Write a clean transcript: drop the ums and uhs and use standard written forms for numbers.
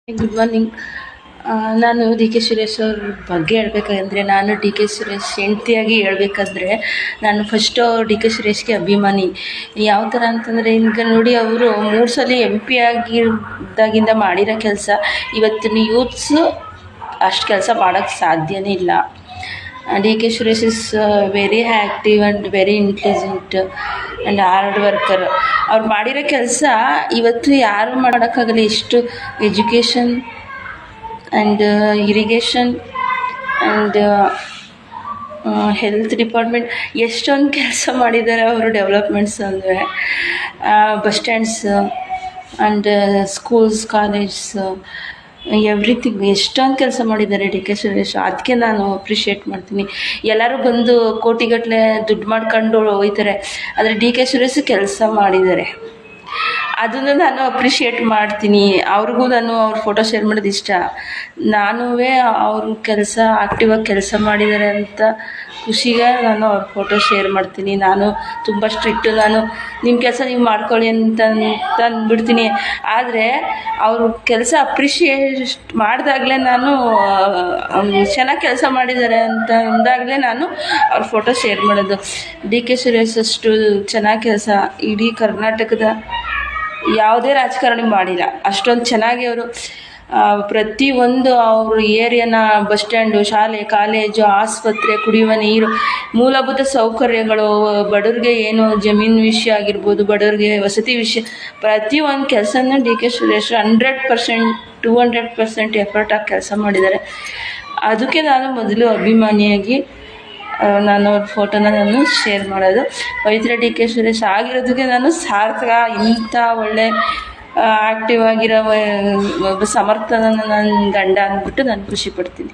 Good morning. ನಾನು D K Suresh ಅವ್ರ ಬಗ್ಗೆ ಹೇಳ್ಬೇಕಂದ್ರೆ, ನಾನು ಡಿ ಕೆ ಸುರೇಶ್ ಹೆಂಡ್ತಿಯಾಗಿ ಹೇಳ್ಬೇಕಂದ್ರೆ, ನಾನು ಫಸ್ಟು ಡಿ ಕೆ ಸುರೇಶ್ಗೆ ಅಭಿಮಾನಿ. ಯಾವ ಥರ ಅಂತಂದರೆ, ಈಗ ನೋಡಿ, ಅವರು 3 ಸಲ MP ಆಗಿದ್ದಾಗಿಂದ ಮಾಡಿರೋ ಕೆಲಸ ಇವತ್ತಿನ ಯೂತ್ಸು ಅಷ್ಟು ಕೆಲಸ ಮಾಡೋಕ್ಕೆ ಸಾಧ್ಯನೇ ಇಲ್ಲ. D K Suresh is very active and very intelligent and hard worker. ಅವ್ರು ಮಾಡಿರೋ ಕೆಲಸ ಇವತ್ತು ಯಾರು ಮಾಡೋಕ್ಕಾಗಲ್ಲ. ಎಷ್ಟು education and irrigation and health department ಎಷ್ಟೊಂದು ಕೆಲಸ ಮಾಡಿದ್ದಾರೆ ಅವರು. ಡೆವಲಪ್ಮೆಂಟ್ಸ್ ಅಂದರೆ bus stands and schools, college, everything ಎಷ್ಟೊಂದು ಕೆಲಸ ಮಾಡಿದ್ದಾರೆ ಡಿ ಕೆ ಸುರೇಶ್. ಅದಕ್ಕೆ ನಾನು ಅಪ್ರಿಷಿಯೇಟ್ ಮಾಡ್ತೀನಿ. ಎಲ್ಲರೂ ಬಂದು ಕೋಟಿಗಟ್ಟಲೆ ದುಡ್ಡು ಮಾಡ್ಕೊಂಡು ಹೋಗ್ತಾರೆ, ಆದರೆ ಡಿ ಕೆ ಸುರೇಶ್ ಕೆಲಸ ಮಾಡಿದ್ದಾರೆ. ಅದನ್ನು ನಾನು ಅಪ್ರಿಷಿಯೇಟ್ ಮಾಡ್ತೀನಿ. ಅವ್ರಿಗೂ ನಾನು ಅವ್ರ ಫೋಟೋ ಶೇರ್ ಮಾಡೋದು ಇಷ್ಟ. ನಾನೂ ಅವ್ರ ಕೆಲಸ ಆ್ಯಕ್ಟಿವಾಗಿ ಕೆಲಸ ಮಾಡಿದ್ದಾರೆ ಅಂತ ಖುಷಿಗೆ ನಾನು ಅವ್ರ ಫೋಟೋ ಶೇರ್ ಮಾಡ್ತೀನಿ. ನಾನು ತುಂಬ ಸ್ಟ್ರಿಕ್ಟು. ನಾನು ನಿಮ್ಮ ಕೆಲಸ ನೀವು ಮಾಡ್ಕೊಳ್ಳಿ ಅಂತ ಅಂದ್ಬಿಡ್ತೀನಿ. ಆದರೆ ಅವರು ಕೆಲಸ ಅಪ್ರಿಷಿಯೇಟ್ ಮಾಡಿದಾಗಲೇ, ನಾನು ಚೆನ್ನಾಗಿ ಕೆಲಸ ಮಾಡಿದ್ದಾರೆ ಅಂತ ಅಂದಾಗಲೇ ನಾನು ಅವ್ರ ಫೋಟೋ ಶೇರ್ ಮಾಡೋದು. ಡಿ ಕೆ ಸುರೇಶ್ ಅಷ್ಟು ಚೆನ್ನಾಗಿ ಕೆಲಸ ಇಡೀ ಕರ್ನಾಟಕದ ಯಾವುದೇ ರಾಜಕಾರಣಿ ಮಾಡಿಲ್ಲ. ಅಷ್ಟೊಂದು ಚೆನ್ನಾಗಿ ಅವರು ಪ್ರತಿಯೊಂದು ಅವ್ರ ಏರಿಯಾನ ಬಸ್ ಸ್ಟ್ಯಾಂಡು, ಶಾಲೆ, ಕಾಲೇಜು, ಆಸ್ಪತ್ರೆ, ಕುಡಿಯುವ ನೀರು, ಮೂಲಭೂತ ಸೌಕರ್ಯಗಳು, ಬಡವ್ರಿಗೆ ಏನು ಜಮೀನು ವಿಷಯ ಆಗಿರ್ಬೋದು, ಬಡವ್ರಿಗೆ ವಸತಿ ವಿಷಯ, ಪ್ರತಿಯೊಂದು ಕೆಲಸನ ಡಿ ಕೆ ಸುರೇಶ್ 100%, 200% ಎಫರ್ಟ್ ಆಗಿ ಕೆಲಸ ಮಾಡಿದ್ದಾರೆ. ಅದಕ್ಕೆ ನಾನು ಮೊದಲು ಅಭಿಮಾನಿಯಾಗಿ ನಾನು ಅವ್ರ ಫೋಟೋನ ನಾನು ಶೇರ್ ಮಾಡೋದು. ಪವಿತ್ರ ಡಿ ಕೆ ಸುರೇಶ್ ಆಗಿರೋದಕ್ಕೆ ನಾನು ಸಾರ್ಥಕ. ಇಂಥ ಒಳ್ಳೆ ಆ್ಯಕ್ಟಿವ್ ಆಗಿರೋ ಒಬ್ಬ ಸಮರ್ಥನ ನನ್ನ ಗಂಡ ಅಂದ್ಬಿಟ್ಟು ನಾನು ಖುಷಿ ಪಡ್ತೀನಿ.